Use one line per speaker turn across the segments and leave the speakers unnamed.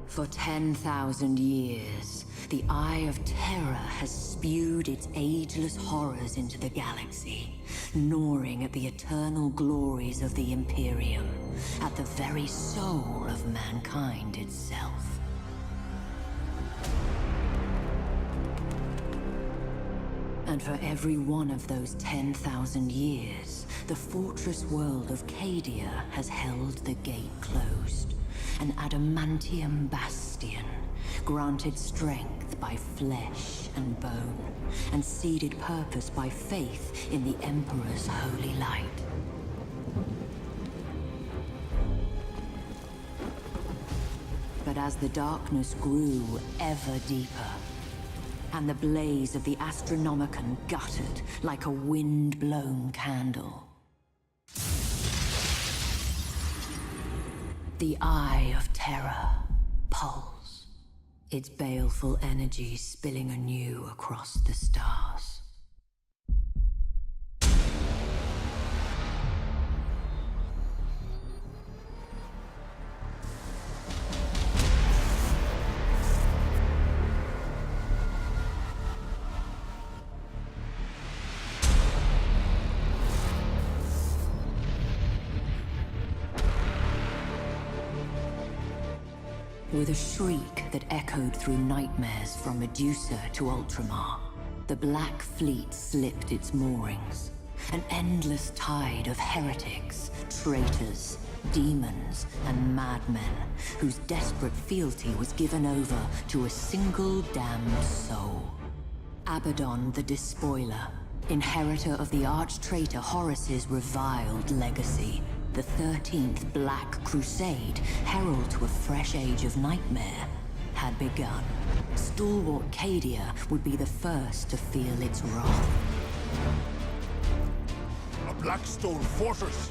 For 10,000 years, the Eye of Terror has spewed its ageless horrors into the galaxy, gnawing at the eternal glories of the Imperium, at the very soul of mankind itself. And for every one of those 10,000 years, the fortress world of Cadia has held the gate closed. An adamantium bastion, granted strength by flesh and bone, and seeded purpose by faith in the Emperor's holy light. But as the darkness grew ever deeper, and the blaze of the Astronomicon guttered like a wind-blown candle, the Eye of Terror pulsed, its baleful energy spilling anew across the stars. With a shriek that echoed through nightmares from Medusa to Ultramar, the Black Fleet slipped its moorings. An endless tide of heretics, traitors, demons, and madmen, whose desperate fealty was given over to a single damned soul. Abaddon the Despoiler, inheritor of the arch-traitor Horus's reviled legacy, the 13th Black Crusade, herald to a fresh age of nightmare, had begun. Stalwart Cadia would be the first to feel its wrath.
A Blackstone fortress!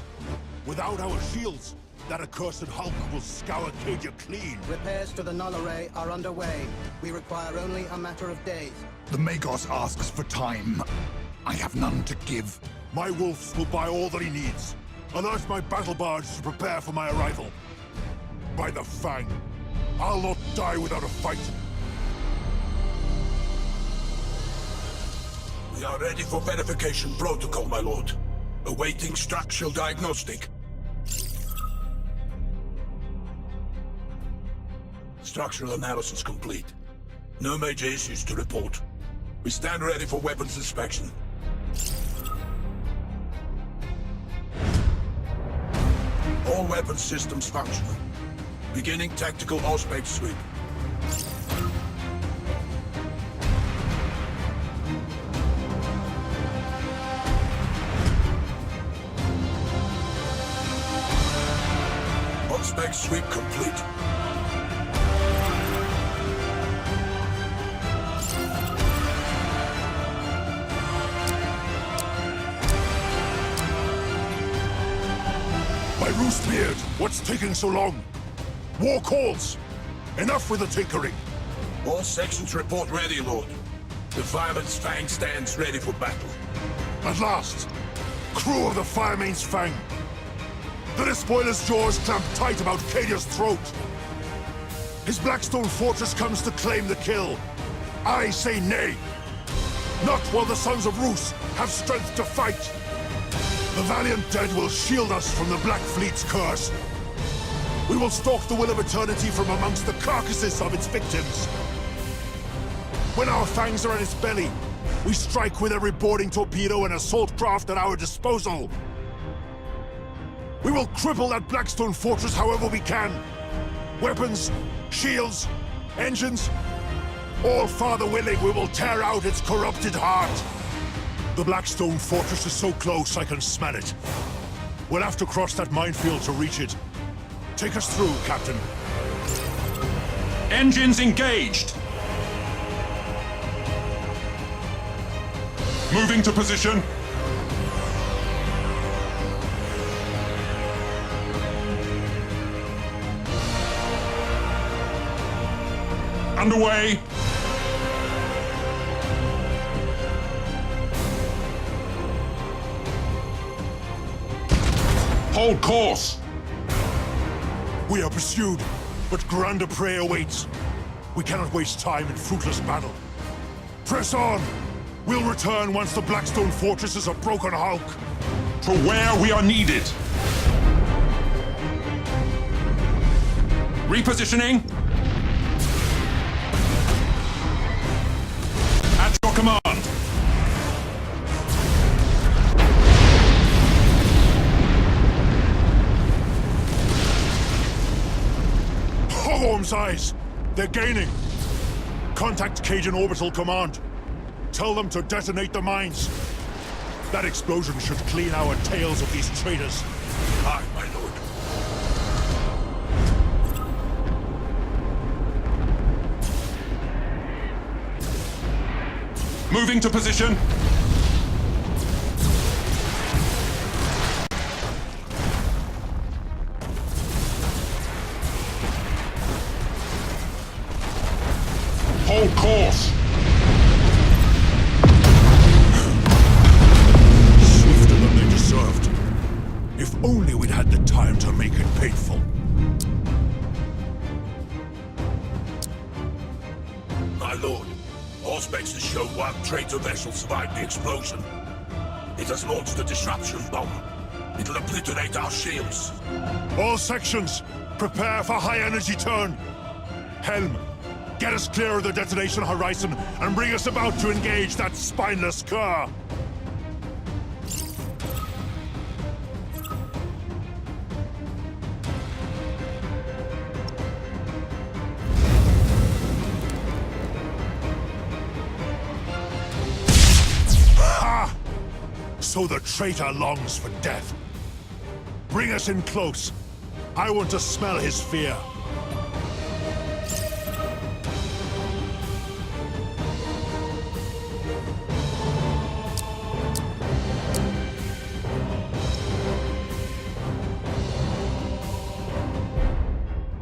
Without our shields, that accursed Hulk will scour Cadia clean.
Repairs to the null array are underway. We require only a matter of days.
The Magos asks for time. I have none to give.
My wolves will buy all that he needs. Alert my battle bards to prepare for my arrival. By the Fang, I'll not die without a fight.
We are ready for verification protocol, my lord. Awaiting structural diagnostic. Structural analysis complete. No major issues to report. We stand ready for weapons inspection. All weapon systems functional. Beginning tactical auspex sweep. Auspex sweep complete.
Roostbeard, what's taking so long? War calls! Enough with the tinkering!
All sections report ready, Lord. The Fireman's Fang stands ready for battle.
At last! Crew of the Firemain's Fang! The Despoiler's jaws clamped tight about Cadia's throat! His Blackstone fortress comes to claim the kill. I say nay! Not while the Sons of Roos have strength to fight! The valiant dead will shield us from the Black Fleet's curse. We will stalk the Will of Eternity from amongst the carcasses of its victims. When our fangs are at its belly, we strike with every boarding torpedo and assault craft at our disposal. We will cripple that Blackstone fortress however we can. Weapons, shields, engines, all farther willing, we will tear out its corrupted heart. The Blackstone fortress is so close I can smell it. We'll have to cross that minefield to reach it. Take us through, Captain.
Engines engaged! Moving to position. Underway. Hold course!
We are pursued. but grander prey awaits. We cannot waste time in fruitless battle. Press on! We'll return once the Blackstone fortresses are broken hulk.
To where we are needed. Repositioning. At your command.
Hogworm's eyes! They're gaining! Contact Cajun Orbital Command. Tell them to detonate the mines. That explosion should clean our tails of these traitors.
Aye, my lord.
Moving to position. Hold course.
Swifter than they deserved. If only we'd had the time to make it painful.
My lord, Auspex has shown one traitor vessel survived the explosion. It has launched a disruption bomb. It'll obliterate our shields.
All sections, prepare for high energy turn. Helm, get us clear of the detonation horizon and bring us about to engage that spineless cur. Ha! So the traitor longs for death. Bring us in close. I want to smell his fear.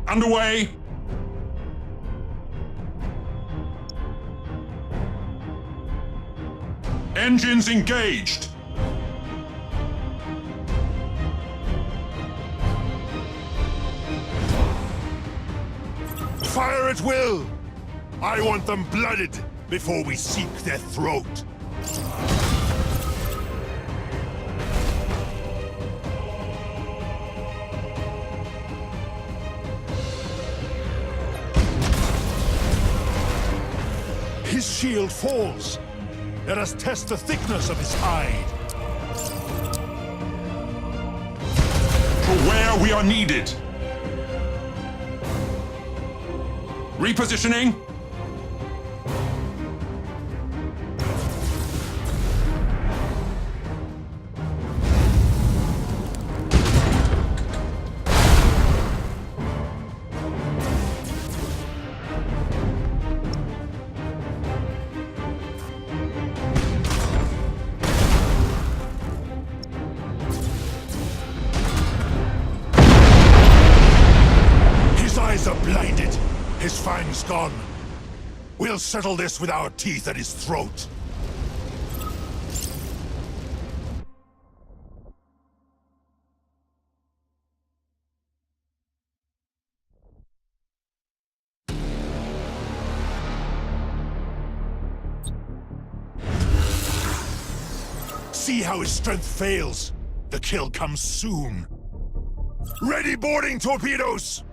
Underway. Engines engaged.
Fire at will! I want them blooded before we seek their throat. His shield falls. Let us test the thickness of his hide.
To where we are needed. Repositioning.
His eyes are blinded. His fangs gone. We'll settle this with our teeth at his throat. See how his strength fails. The kill comes soon. Ready boarding torpedoes!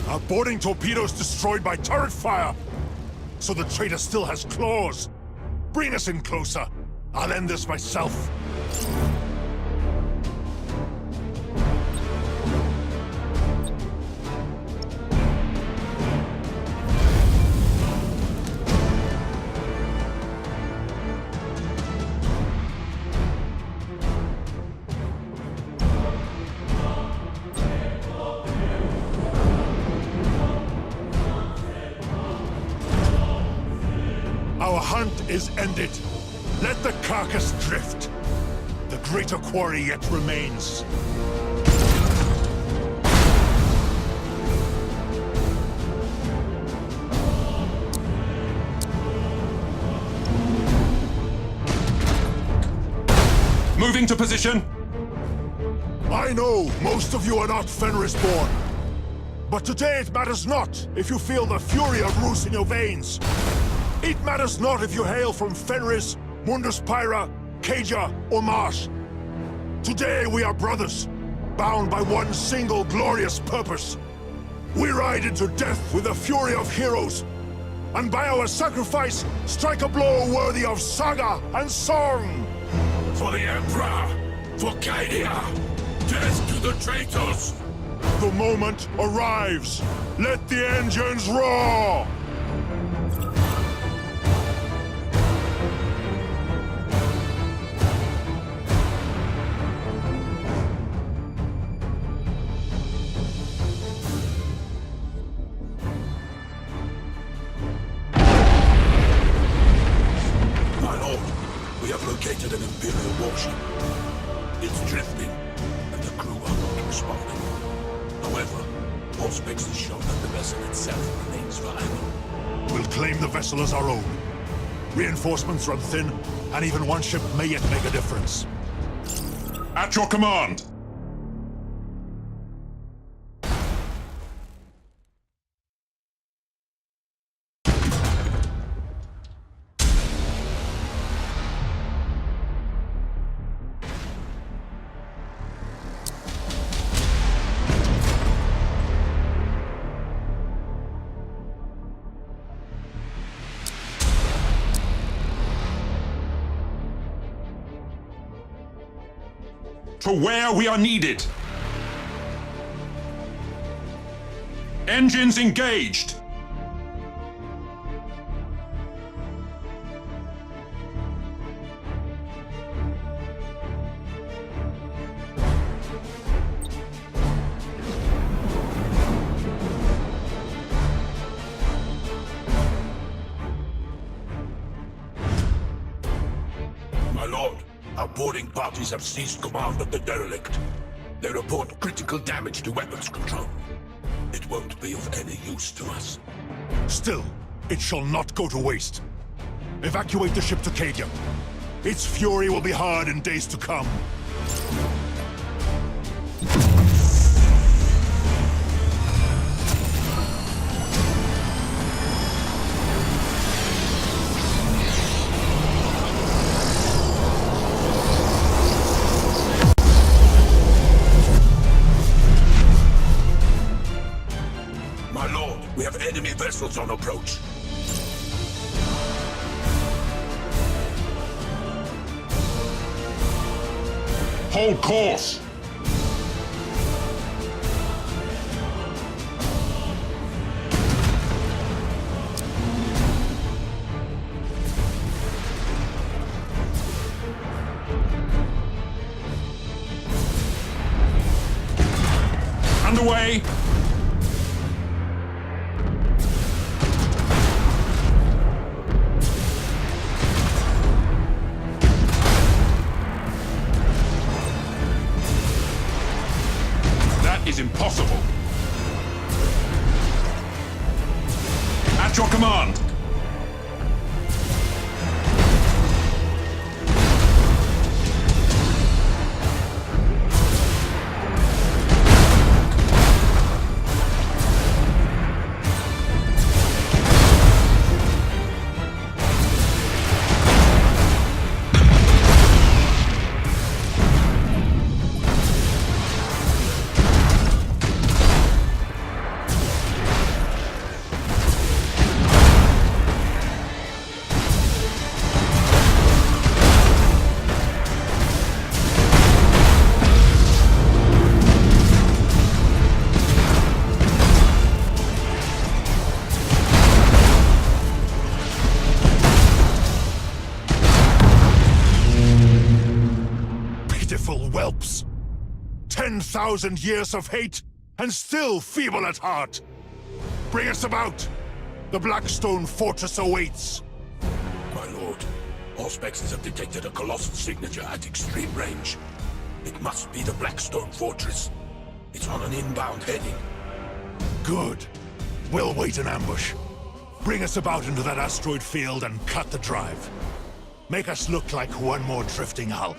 Our boarding torpedoes destroyed by turret fire! So the traitor still has claws! Bring us in closer! I'll end this myself! hunt is ended. Let the carcass drift. The greater quarry yet remains.
Moving to position.
I know most of you are not Fenris-born. But today it matters not if you feel the fury of Roos in your veins. It matters not if you hail from Fenris, Mundus Pyra, Caja, or Marsh. Today we are brothers, bound by one single glorious purpose. We ride into death with the fury of heroes, and by our sacrifice, strike a blow worthy of saga and song!
For the Emperor! For Cadia! Death to the traitors!
The moment arrives! Let the engines roar!
My lord, we have located an Imperial warship. It's drifting, and the crew are not responding. However, Auspex has shown that the vessel itself remains viable.
We'll claim the vessel as our own. Reinforcements run thin, and even one ship may yet make a difference.
At your command. To where we are needed. Engines engaged.
My lord, our boarding parties have seized command of the derelict. They report critical damage to weapons control. It won't be of any use to us.
Still, it shall not go to waste. Evacuate the ship to Cadia. Its fury will be hard in days to come.
My lord, we have enemy vessels on approach.
Hold course. Underway. Is impossible. At your command.
Whelps! 10,000 years of hate, and still feeble at heart! Bring us about! The Blackstone Fortress awaits!
My my lord. Auspexes have detected a colossal signature at extreme range. It must be the Blackstone Fortress. It's on an inbound heading.
Good. We'll wait in ambush. Bring us about into that asteroid field and cut the drive. Make us look like one more drifting hulk.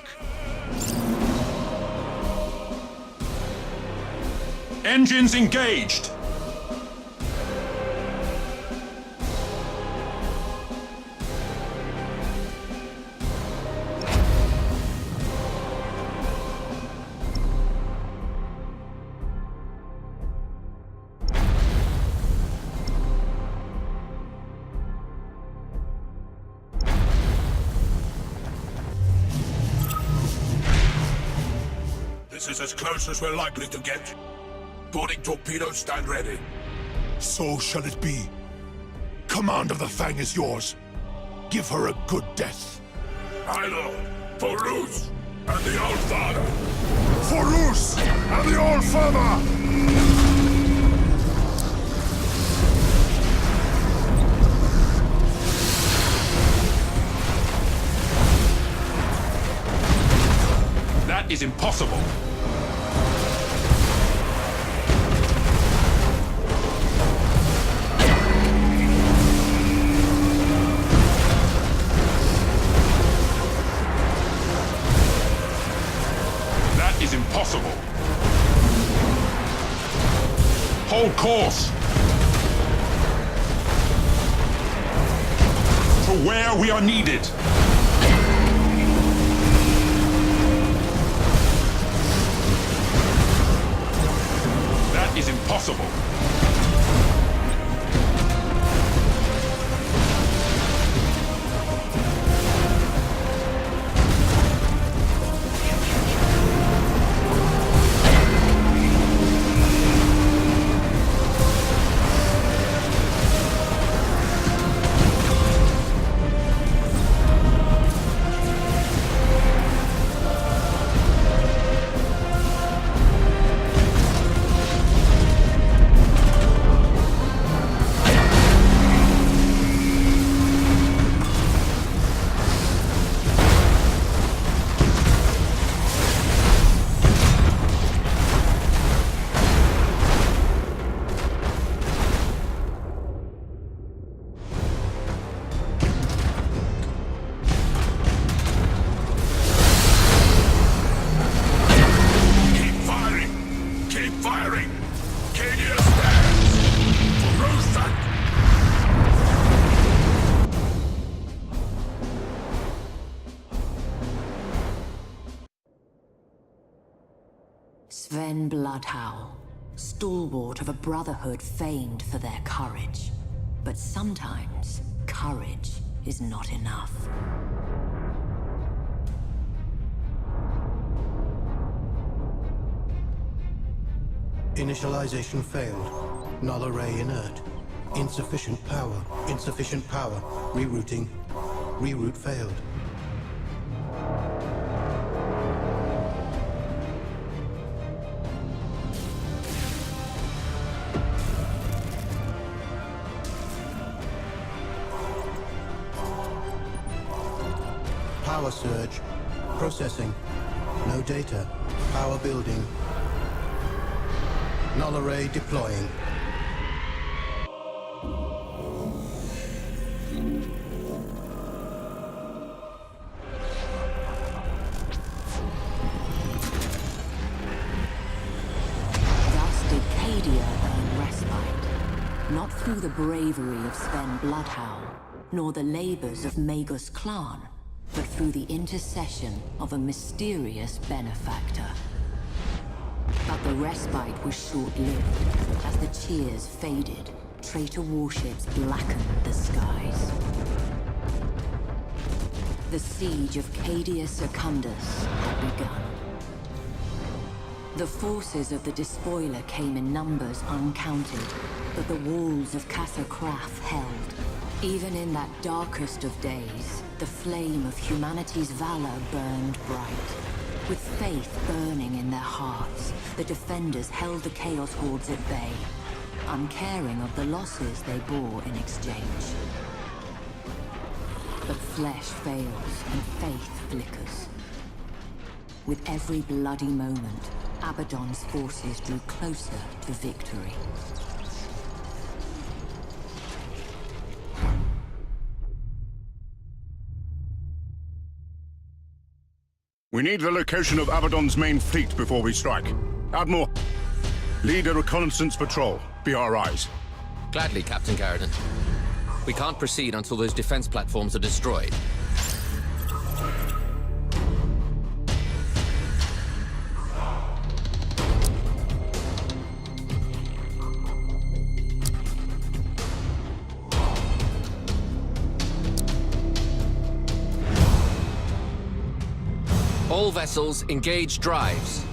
Engines engaged!
This is as close as we're likely to get. Boarding torpedoes, stand ready.
So shall it be. Command of the Fang is yours. Give her a good death.
My lord, for Rus and the Old Father.
For Rus and the Old Father!
That is impossible. That is impossible. Hold course. To where we are needed. That is impossible.
Sven Bloodhowl, stalwart of a brotherhood famed for their courage. But sometimes, courage is not enough.
Initialization failed. Null array inert. Insufficient power. Insufficient power. Rerouting. Reroute failed. Power surge. Processing. No data. Power building. Null array deploying.
Thus did Cadia earn respite, not through the bravery of Sven Bloodhowl, nor the labors of Magus clan, but through the intercession of a mysterious benefactor. But the respite was short-lived. As the cheers faded, traitor warships blackened the skies. The siege of Cadia Secundus had begun. The forces of the despoiler came in numbers uncounted, but the walls of Casa Kraf held. Even in that darkest of days, the flame of humanity's valor burned bright. With faith burning in their hearts, the defenders held the Chaos Hordes at bay, uncaring of the losses they bore in exchange. But flesh fails and faith flickers. With every bloody moment, Abaddon's forces drew closer to victory.
We need the location of Abaddon's main fleet before we strike. Admiral, lead a reconnaissance patrol. Be our eyes.
Gladly, Captain Garrison. We can't proceed until those defense platforms are destroyed. All vessels engage drives.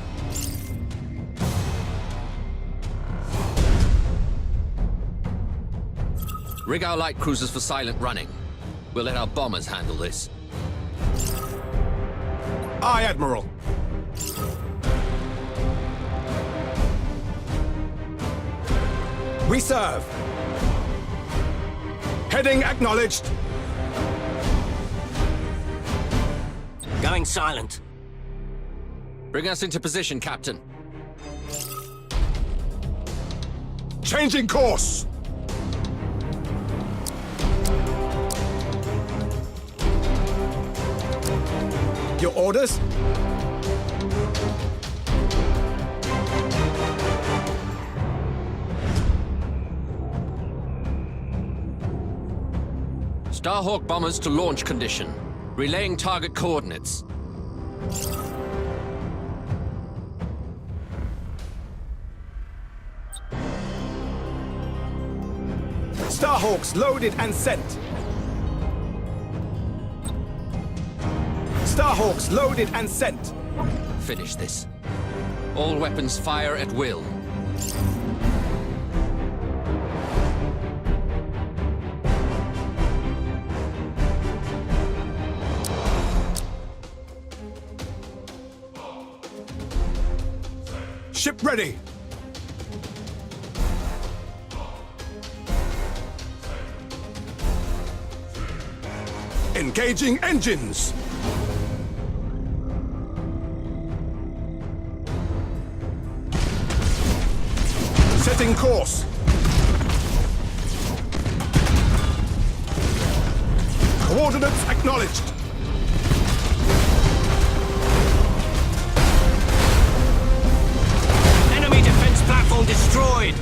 Rig our light cruisers for silent running. We'll let our bombers handle this.
Aye, Admiral. We serve. Heading acknowledged.
Going silent.
Bring us into position, Captain.
Changing course. Your orders?
Starhawk bombers to launch condition. Relaying target coordinates.
Starhawks loaded and sent. Starhawks loaded and sent.
Finish this. All weapons fire at will.
Ship ready. Engaging engines. Setting course. Coordinates acknowledged.
Enemy defense platform destroyed.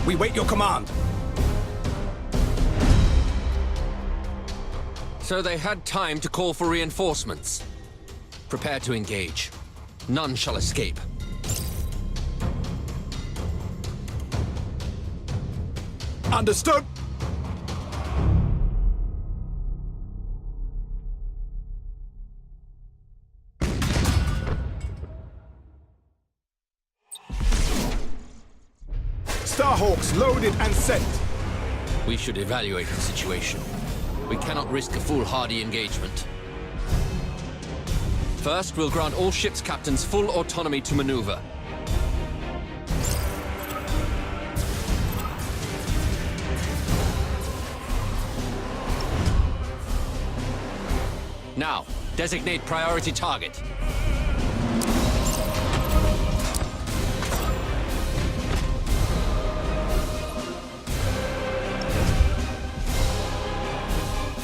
We wait your command.
So they had time to call for reinforcements. Prepare to engage. None shall escape.
Understood. Starhawks loaded and sent.
We should evaluate the situation. We cannot risk a foolhardy engagement. First, we'll grant all ships' captains full autonomy to maneuver. Now, designate priority target.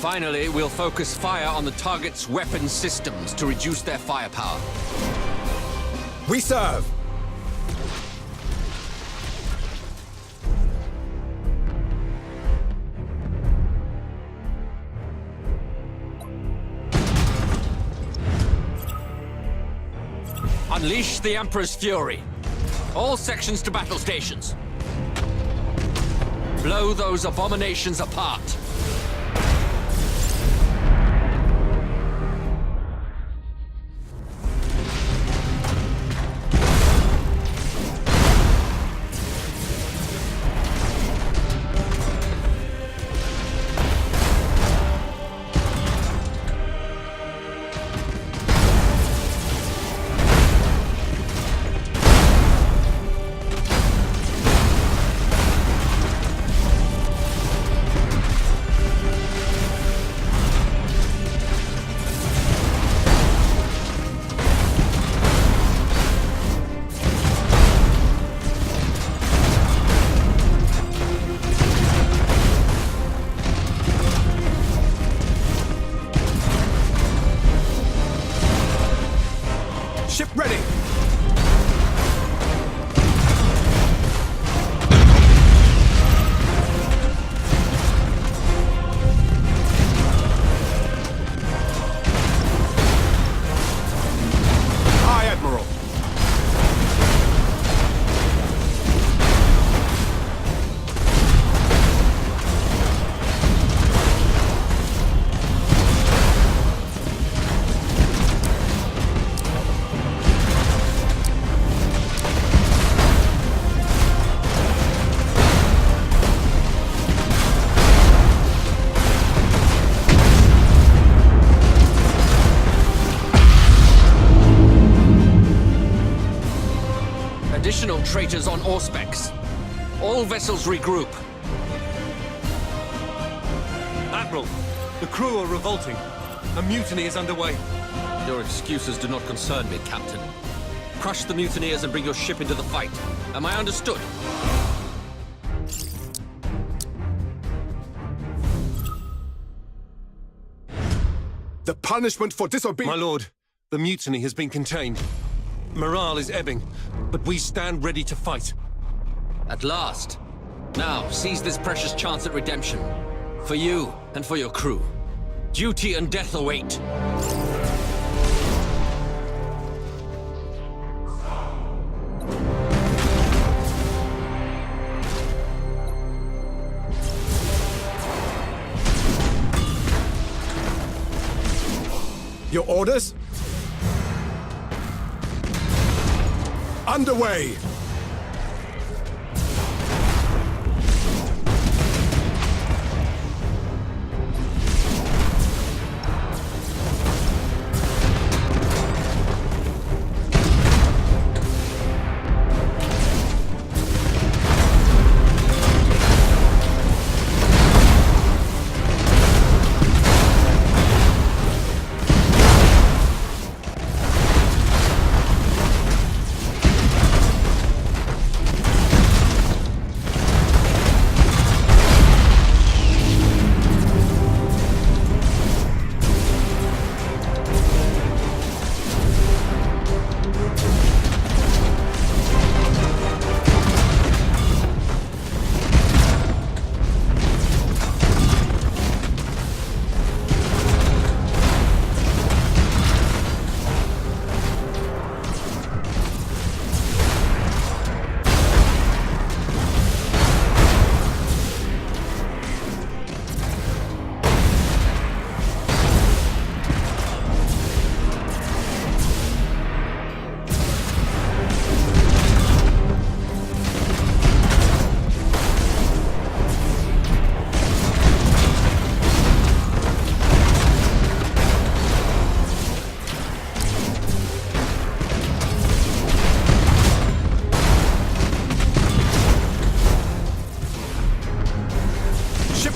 Finally, we'll focus fire on the target's weapon systems to reduce their firepower.
We serve.
Unleash the Emperor's fury. All sections to battle stations. Blow those abominations apart. traitors on Auspex. All vessels regroup.
Admiral, the crew are revolting. A mutiny is underway.
Your excuses do not concern me, Captain. Crush the mutineers and bring your ship into the fight. Am I understood?
The punishment for disobedience...
My lord, the mutiny has been contained. Morale is ebbing, but we stand ready to fight.
At last. Now, seize this precious chance at redemption. For you and for your crew. Duty and death await.
Your orders? Underway!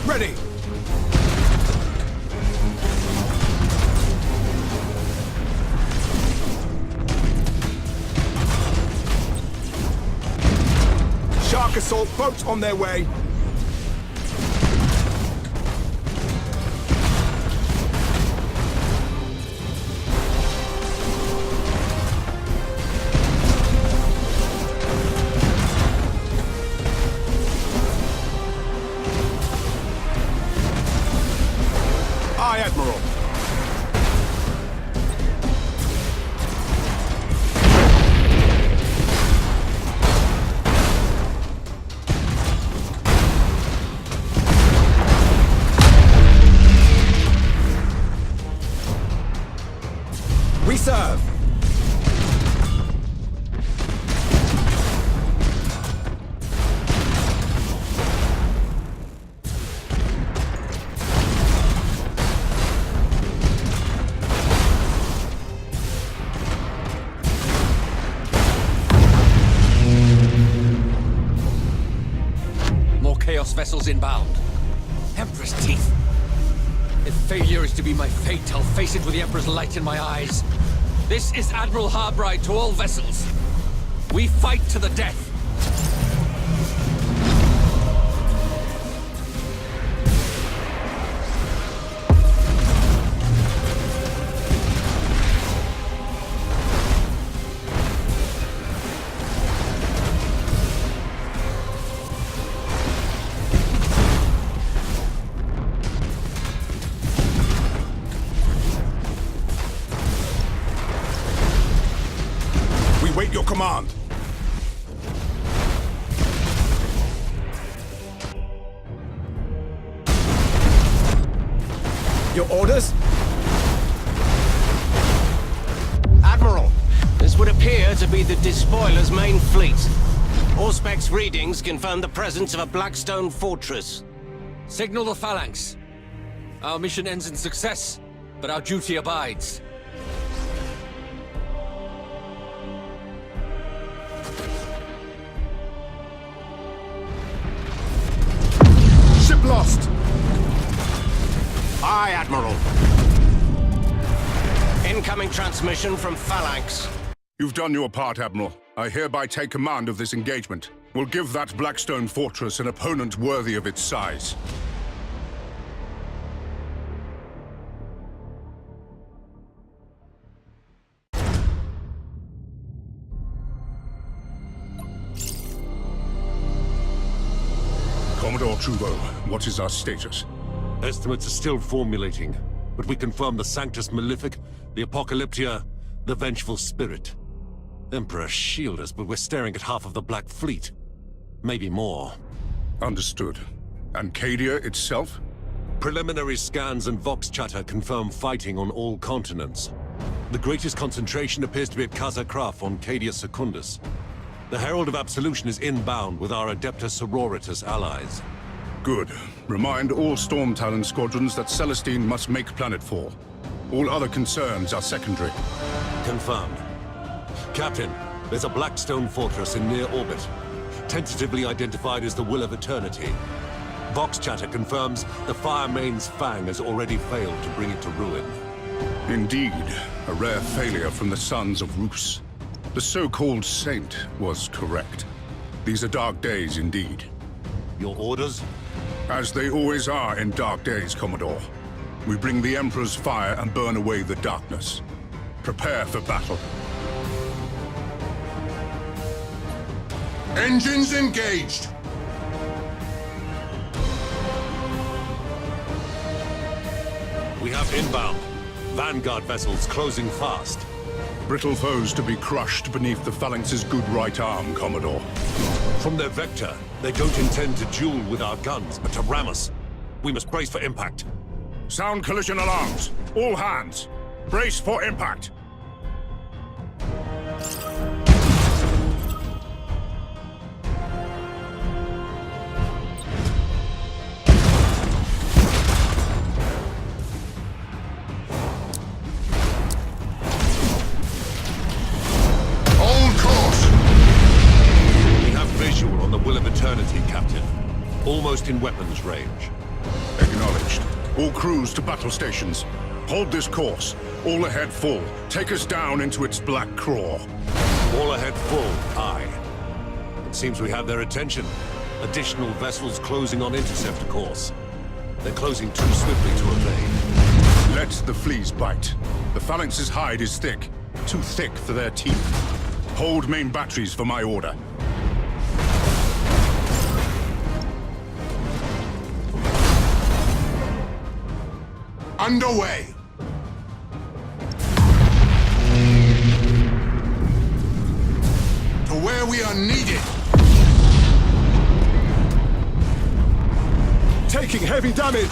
Ready! Shark assault boats on their way. Aye, Admiral. We serve.
Chaos vessels inbound. Emperor's teeth. If failure is to be my fate, I'll face it with the Emperor's light in my eyes. This is Admiral Harbride to all vessels. We fight to the death.
Wait your command. Your orders?
Admiral, this would appear to be the Despoiler's main fleet. Auspex readings confirm the presence of a Blackstone fortress.
Signal the phalanx. Our mission ends in success, but our duty abides.
lost.
Aye, Admiral.
Incoming transmission from Phalanx.
You've done your part, Admiral. I hereby take command of this engagement. We'll give that Blackstone fortress an opponent worthy of its size. Commodore Trudeau, what is our status?
Estimates are still formulating, but we confirm the Sanctus Malefic, the Apocalyptia, the Vengeful Spirit. Emperor, shield us, but we're staring at half of the Black Fleet. Maybe more.
Understood. And Cadia itself?
Preliminary scans and Vox chatter confirm fighting on all continents. The greatest concentration appears to be at Casa Kraf on Cadia Secundus. The Herald of Absolution is inbound with our Adepta Sororitas allies.
Good. Remind all Storm Talon squadrons that Celestine must make planetfall. All other concerns are secondary.
Confirmed. Captain, there's a Blackstone fortress in near orbit, tentatively identified as the Will of Eternity. Vox chatter confirms the Fire Main's Fang has already failed to bring it to ruin.
Indeed, a rare failure from the sons of Rus. The so-called saint was correct. These are dark days indeed.
Your orders?
As they always are in dark days, Commodore. We bring the Emperor's fire and burn away the darkness. Prepare for battle.
Engines engaged!
We have inbound. Vanguard vessels closing fast.
Brittle foes to be crushed beneath the Phalanx's good right arm, Commodore.
From their vector, they don't intend to duel with our guns, but to ram us. We must brace for impact.
Sound collision alarms. All hands. Brace for impact.
Almost in weapons range.
Acknowledged. All crews to battle stations. Hold this course. All ahead full. Take us down into its black craw.
All ahead full, aye. It seems we have their attention. Additional vessels closing on intercept course. They're closing too swiftly to evade.
Let the fleas bite. The Phalanx's hide is thick. Too thick for their teeth. Hold main batteries for my order.
Underway! To where we are needed!
Taking heavy damage!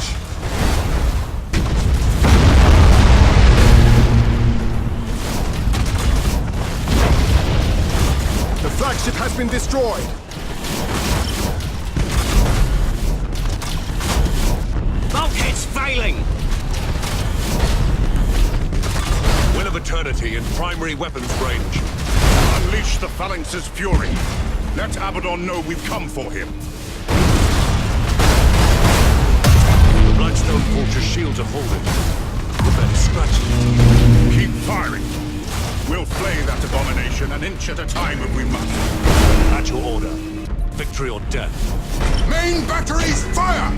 The flagship has been destroyed!
Bulkhead's failing!
Will of Eternity in primary weapons range.
Unleash the Phalanx's fury. Let Abaddon know we've come for him.
The Blackstone Fortress shields are holding. We're barely scratching.
Keep firing. We'll flay that abomination an inch at a time if we must.
At your order. Victory or death.
Main batteries, fire!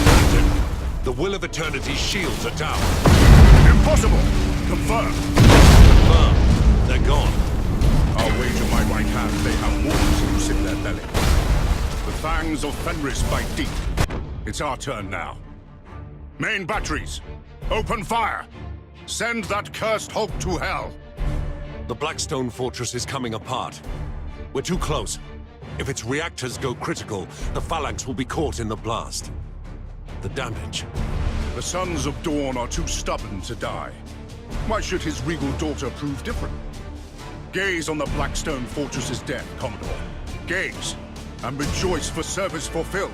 Captain, the Will of Eternity shields are down.
Impossible! Confirmed.
Confirmed. They're gone.
I'll wager my right hand they have wolves loose in their belly. The fangs of Fenris bite deep. It's our turn now. Main batteries, open fire! Send that cursed Hulk to hell!
The Blackstone Fortress is coming apart. We're too close. If its reactors go critical, the Phalanx will be caught in the blast. The damage.
The Sons of Dawn are too stubborn to die. Why should his regal daughter prove different? Gaze on the Blackstone Fortress's death, Commodore. Gaze, and rejoice for service fulfilled.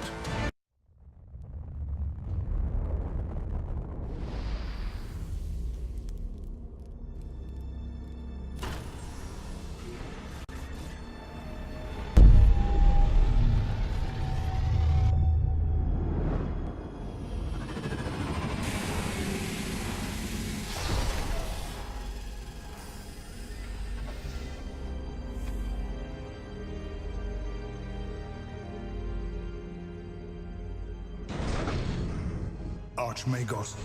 Archmagos,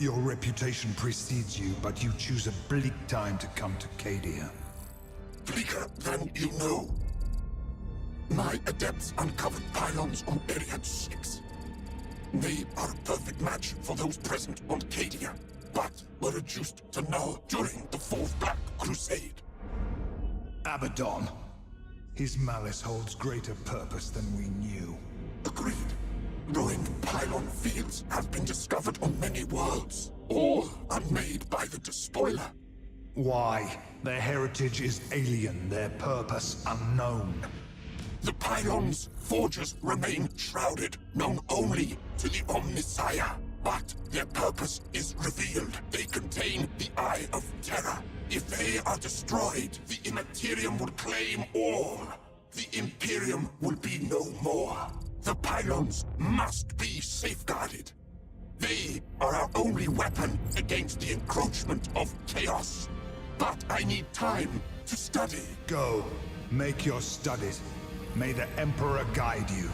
your reputation precedes you, but you choose a bleak time to come to Cadia.
Bleaker than you know. My adepts uncovered pylons on Area 6. They are a perfect match for those present on Cadia, but were reduced to null during the Fourth Black Crusade.
Abaddon. His malice holds greater purpose than we knew.
Agreed. Ruined pylon fields have been discovered on many worlds, all unmade by the Despoiler.
Why? Their heritage is alien, their purpose unknown.
The pylons' forges remain shrouded, known only to the Omnissiah. But their purpose is revealed. They contain the Eye of Terror. If they are destroyed, the Immaterium will claim all. The Imperium will be no more. The pylons must be safeguarded. They are our only weapon against the encroachment of chaos. But I need time to study.
Go. Make your studies. May the Emperor guide you.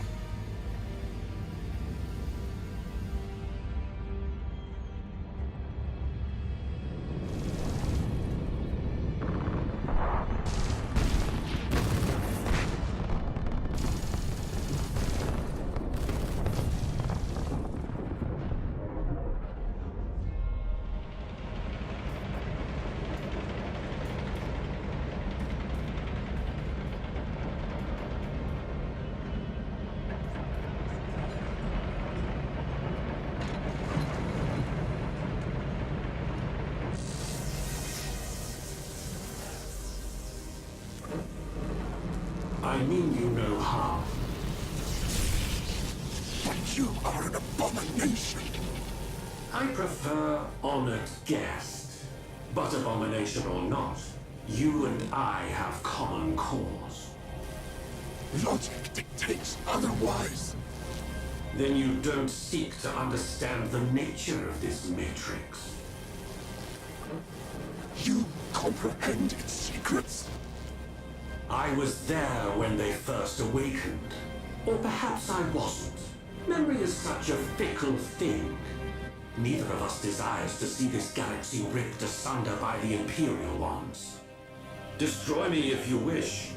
I mean you no harm.
But you are an abomination.
I prefer honored guest. But abomination or not, you and I have common cause.
Logic dictates otherwise.
Then you don't seek to understand the nature of this matrix.
You comprehend its secrets.
I was there when they first awakened. Or perhaps I wasn't. Memory is such a fickle thing. Neither of us desires to see this galaxy ripped asunder by the Imperial ones. Destroy me if you wish.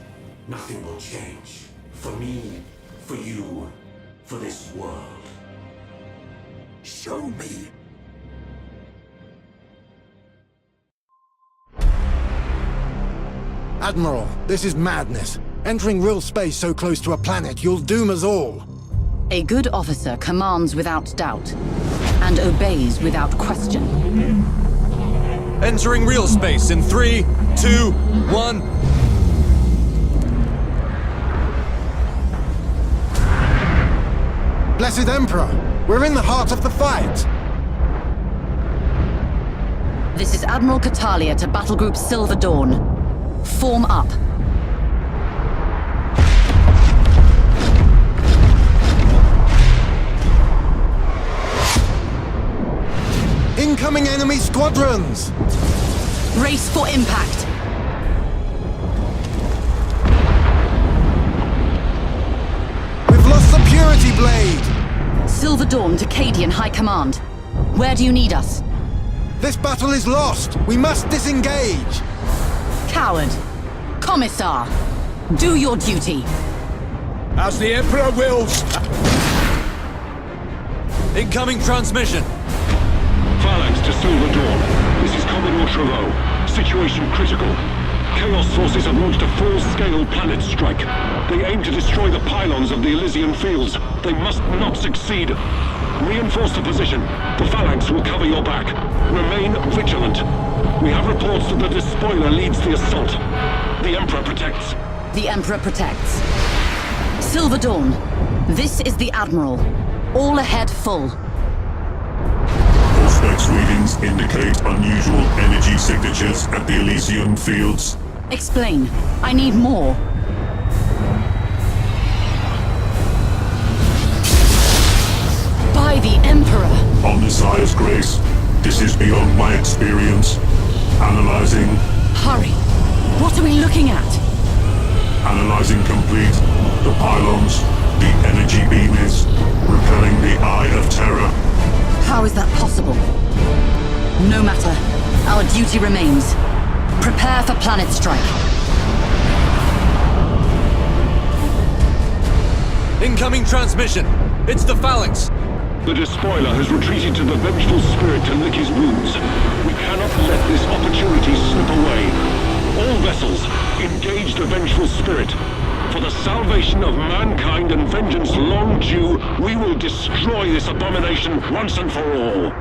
Nothing will change. For me, for you, for this world.
Show me.
Admiral, this is madness. Entering real space so close to a planet, you'll doom us all.
A good officer commands without doubt, and obeys without question.
Entering real space in 3, 2, 1.
Blessed Emperor, we're in the heart of the fight.
This is Admiral Catalia to Battle Group Silver Dawn. Form up.
Incoming enemy squadrons!
Race for impact.
We've lost the Purity Blade!
Silver Dawn to Cadian High Command. Where do you need us?
This battle is lost! We must disengage!
Coward. Commissar. Do your duty.
As the Emperor wills!
Incoming transmission.
Phalanx to Silver Dawn. This is Commodore Trevaux. Situation critical. Chaos forces have launched a full-scale planet strike. They aim to destroy the pylons of the Elysian fields. They must not succeed. Reinforce the position. The Phalanx will cover your back. Remain vigilant. We have reports that the Despoiler leads the assault. The Emperor protects.
The Emperor protects. Silver Dawn. This is the Admiral. All ahead full.
Auspex readings indicate unusual energy signatures at the Elysian fields.
Explain. I need more. By the Emperor!
Omnissiah's grace, this is beyond my experience. Analyzing.
Hurry! What are we looking at?
Analyzing complete. The pylons, the energy beam is repelling the Eye of Terror.
our duty remains. Prepare for planet strike.
Incoming transmission. It's the Phalanx.
The Despoiler has retreated to the Vengeful Spirit to lick his wounds. We cannot let this opportunity slip away. All vessels, engage the Vengeful Spirit. For the salvation of mankind and vengeance long due, we will destroy this abomination once and for all.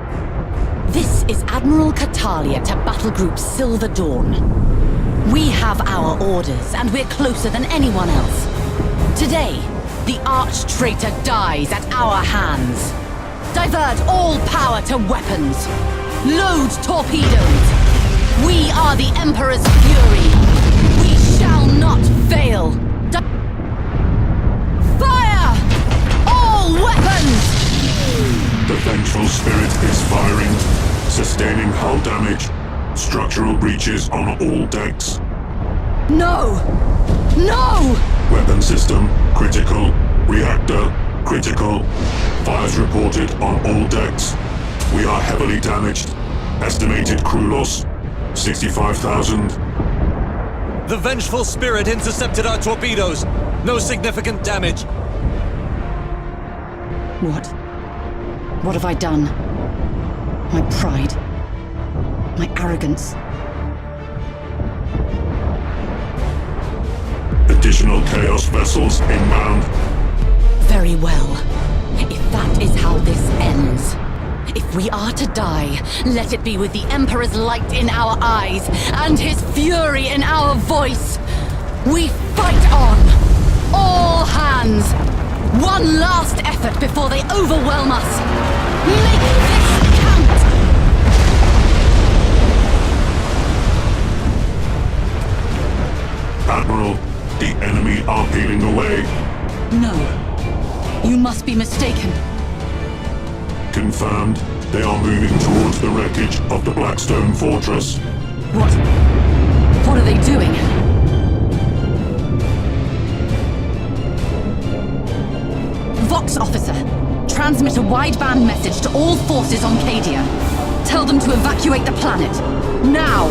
This is Admiral Catalia to Battle Group Silver Dawn. We have our orders, and we're closer than anyone else. Today, the arch-traitor dies at our hands. Divert all power to weapons. Load torpedoes. We are the Emperor's fury. We shall not fail. Fire! All weapons!
The Vengeful Spirit is firing, sustaining hull damage, structural breaches on all decks.
No! No!
Weapon system, critical. Reactor, critical. Fires reported on all decks. We are heavily damaged. Estimated crew loss, 65,000.
The Vengeful Spirit intercepted our torpedoes. No significant damage.
What? What have I done? My pride. My arrogance.
Additional Chaos vessels inbound.
Very well. If that is how this ends. If we are to die, let it be with the Emperor's light in our eyes and his fury in our voice. We fight on! All hands! One last effort before they overwhelm us! Make this count!
Admiral, the enemy are peeling away.
No. You must be mistaken.
Confirmed. They are moving towards the wreckage of the Blackstone Fortress.
What? What are they doing? Vox officer, transmit a wideband message to all forces on Cadia. Tell them to evacuate the planet. Now!